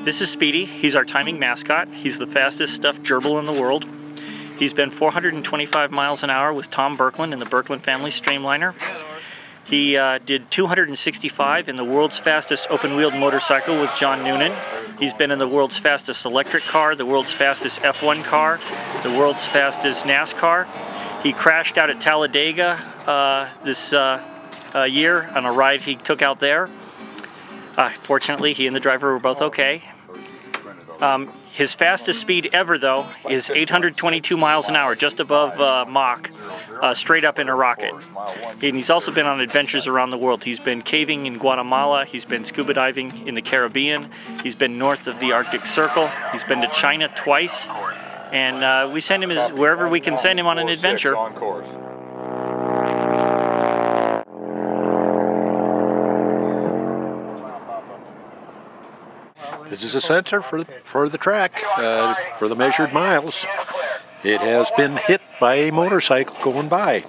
This is Speedy. He's our timing mascot. He's the fastest stuffed gerbil in the world. He's been 425 miles an hour with Tom Burkland in the Burkland family streamliner. He did 265 in the world's fastest open-wheeled motorcycle with John Noonan. He's been in the world's fastest electric car, the world's fastest F1 car, the world's fastest NASCAR. He crashed out at Talladega this year on a ride he took out there. Fortunately, he and the driver were both okay. His fastest speed ever, though, is 822 miles an hour, just above Mach, straight up in a rocket. And he's also been on adventures around the world. He's been caving in Guatemala, he's been scuba diving in the Caribbean, he's been north of the Arctic Circle, he's been to China twice, and we send him wherever we can send him on an adventure. This is a sensor for the track, for the measured miles. It has been hit by a motorcycle going by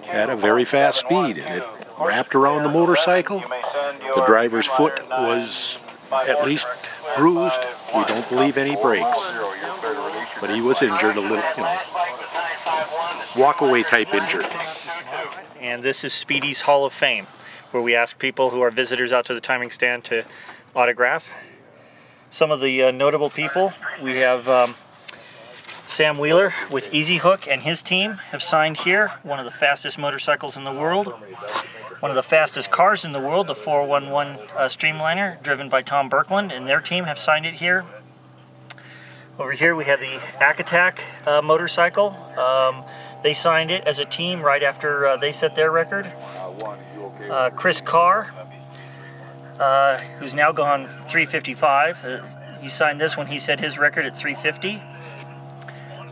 at a very fast speed, and it wrapped around the motorcycle. The driver's foot was at least bruised. We don't believe any breaks, but he was injured a little, walk-away type injured. And this is Speedy's Hall of Fame, where we ask people who are visitors out to the timing stand to autograph. Some of the notable people, we have Sam Wheeler with Easy Hook and his team have signed here. One of the fastest motorcycles in the world. One of the fastest cars in the world, the 411 Streamliner, driven by Tom Burkland, and their team have signed it here. Over here we have the Attack motorcycle. They signed it as a team right after they set their record. Chris Carr, who's now gone 355. He signed this when he set his record at 350.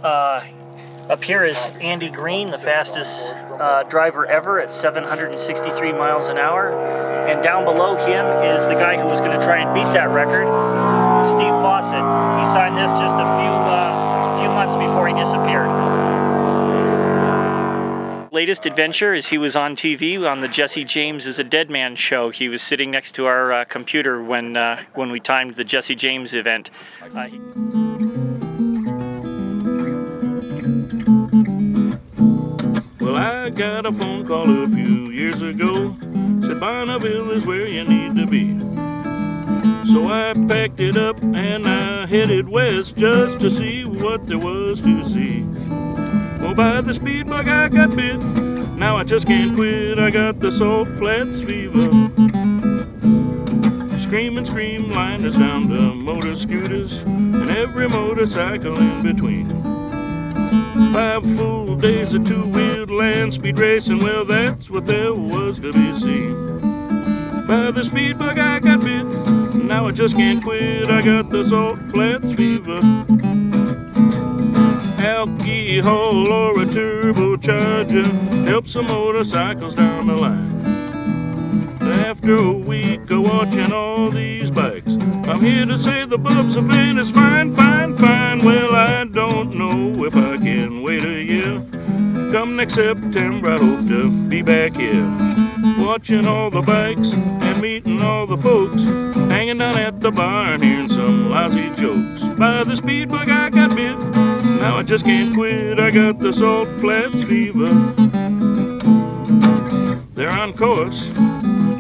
Up here is Andy Green, the fastest driver ever at 763 miles an hour. And down below him is the guy who was going to try and beat that record, Steve Fawcett. He signed this just a few months before he disappeared. Latest adventure is he was on TV on the Jesse James is a Dead Man show. He was sitting next to our computer when we timed the Jesse James event. Well, I got a phone call a few years ago, said Bonneville is where you need to be. So I packed it up and I headed west just to see what there was to see. Well, by the speed bug I got bit, now I just can't quit, I got the salt flats fever. Screaming streamliners down to motor scooters, and every motorcycle in between. 5 full days of two-wheeled land speed racing, well that's what there was to be seen. By the speed bug I got bit, now I just can't quit, I got the salt flats fever. Alcohol or a turbocharger helps some motorcycles down the line. After a week of watching all these bikes, I'm here to say the Bubs of Van is fine, fine, fine. Well, I don't know if I can wait a year. Come next September, I hope to be back here, watching all the bikes and meeting all the folks, hanging down at the bar and hearing some lousy jokes. By the speed bug I got bit, now I just can't quit, I got the salt flats fever. They're on course,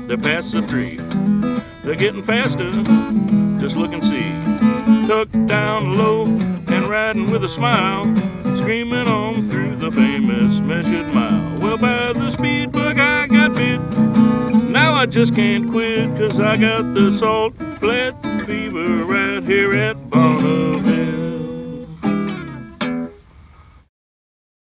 they're past the 3. They're getting faster, just look and see. Tucked down low and riding with a smile, screaming on through the famous measured mile. Well, by the speed bug I got bit, now I just can't quit, 'cause I got the salt flats fever right here at